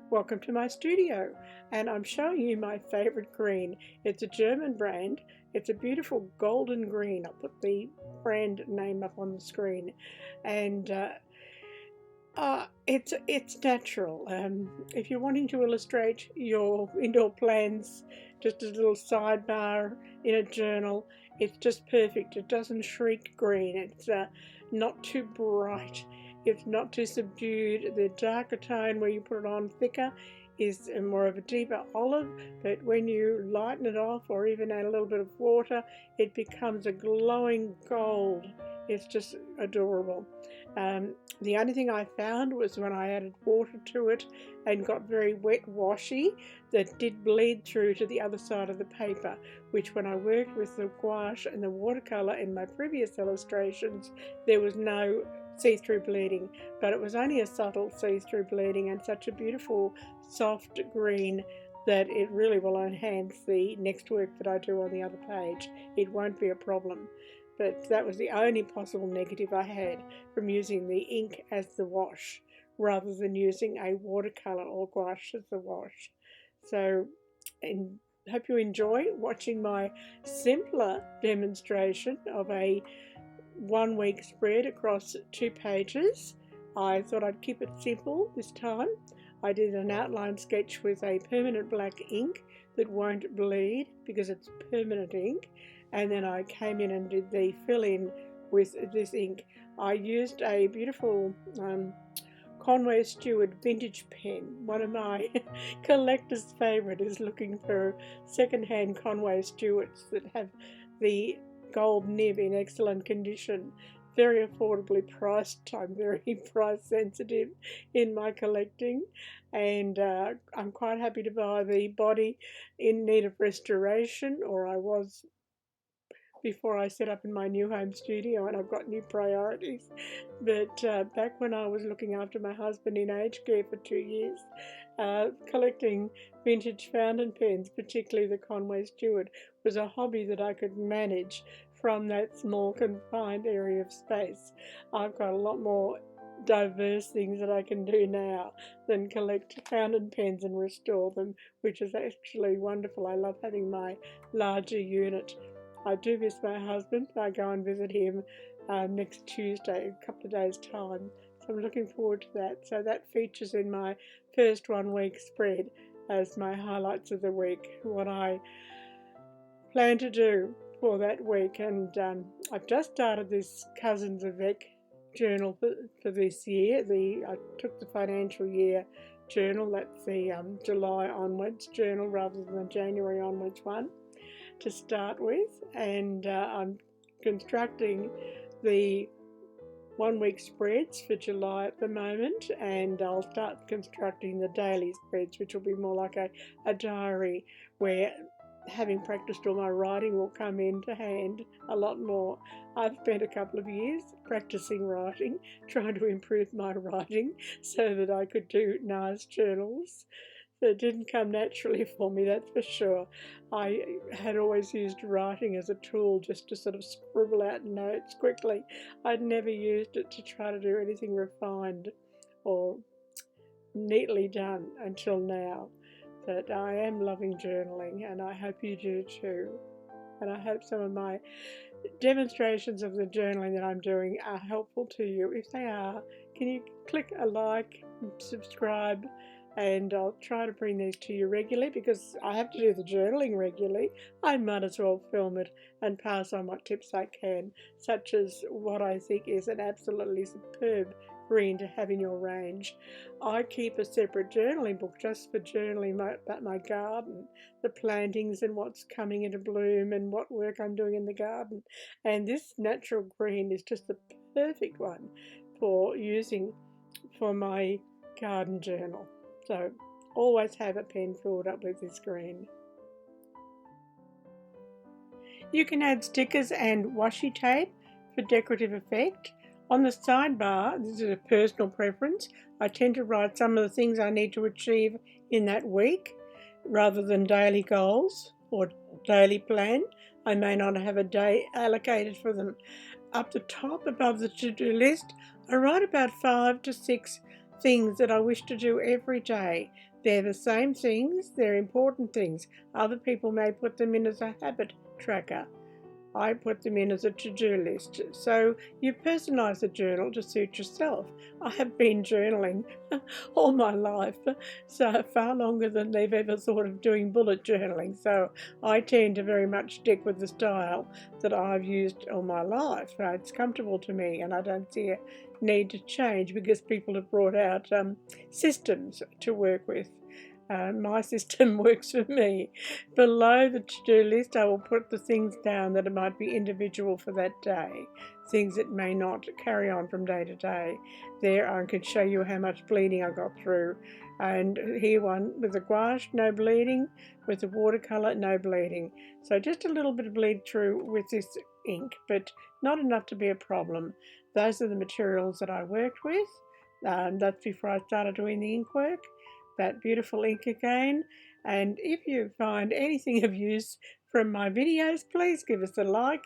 Welcome to my studio, and I'm showing you my favorite green. It's a German brand. It's a beautiful golden green. I'll put the brand name up on the screen, and it's natural. If you're wanting to illustrate your indoor plants, just a little sidebar in a journal, it's just perfect. It doesn't shriek green. It's not too bright. It's not too subdued. The darker tone where you put it on thicker is more of a deeper olive, but when you lighten it off or even add a little bit of water, it becomes a glowing gold. It's just adorable. The only thing I found was when I added water to it and got very wet washy, that did bleed through to the other side of the paper, which when I worked with the gouache and the watercolour in my previous illustrations, there was no see-through bleeding, but it was only a subtle see-through bleeding and such a beautiful soft green that it really will enhance the next work that I do on the other page. It won't be a problem. But that was the only possible negative I had from using the ink as the wash rather than using a watercolour or gouache as the wash. So I hope you enjoy watching my simpler demonstration of a 1 week spread across 2 pages. I thought I'd keep it simple this time. I did an outline sketch with a permanent black ink that won't bleed because it's permanent ink, and then I came in and did the fill-in with this ink. I used a beautiful Conway Stewart vintage pen. One of my collector's favourite is looking for second-hand Conway Stewarts that have the gold nib in excellent condition, very affordably priced. I'm very price sensitive in my collecting, and I'm quite happy to buy the body in need of restoration, or I was before I set up in my new home studio, and I've got new priorities. But back when I was looking after my husband in aged care for 2 years, collecting vintage fountain pens, particularly the Conway Stewart, was a hobby that I could manage from that small confined area of space. I've got a lot more diverse things that I can do now than collect fountain pens and restore them, which is actually wonderful. I love having my larger unit. I do miss my husband. I go and visit him next Tuesday, a couple of days' time. So I'm looking forward to that. So that features in my first 1 week spread as my highlights of the week, what I plan to do for that week. And I've just started this Cousins Avec journal for this year. I took the financial year journal, that's the July onwards journal rather than the January onwards one to start with, and I'm constructing the 1 week spreads for July at the moment, and I'll start constructing the daily spreads, which will be more like a diary where having practiced all my writing will come into hand a lot more. I've spent a couple of years practicing writing, trying to improve my writing so that I could do nice journals. It didn't come naturally for me, that's for sure. I had always used writing as a tool just to sort of scribble out notes quickly. I'd never used it to try to do anything refined or neatly done until now. But I am loving journaling, and I hope you do too. And I hope some of my demonstrations of the journaling that I'm doing are helpful to you. If they are, can you click a like, subscribe, and I'll try to bring these to you regularly because I have to do the journaling regularly. I might as well film it and pass on what tips I can, such as what I think is an absolutely superb green to have in your range. I keep a separate journaling book just for journaling about my garden, the plantings and what's coming into bloom and what work I'm doing in the garden. And this natural green is just the perfect one for using for my garden journal. So always have a pen filled up with this green. You can add stickers and washi tape for decorative effect. On the sidebar, this is a personal preference, I tend to write some of the things I need to achieve in that week rather than daily goals or daily plan. I may not have a day allocated for them. Up the top above the to-do list, I write about 5 to 6 things that I wish to do every day. They're the same things, they're important things. Other people may put them in as a habit tracker. I put them in as a to-do list. So you personalise the journal to suit yourself. I have been journaling all my life, so far longer than they've ever thought of doing bullet journaling. So I tend to very much stick with the style that I've used all my life. It's comfortable to me, and I don't see a need to change because people have brought out systems to work with. My system works for me. Below the to-do list, I will put the things down that might be individual for that day, things that may not carry on from day to day. There I can show you how much bleeding I got through. And here one with the gouache, no bleeding. With the watercolour, no bleeding. So just a little bit of bleed through with this ink, but not enough to be a problem. Those are the materials that I worked with. That's before I started doing the ink work. That beautiful ink again. And if you find anything of use from my videos, please give us a like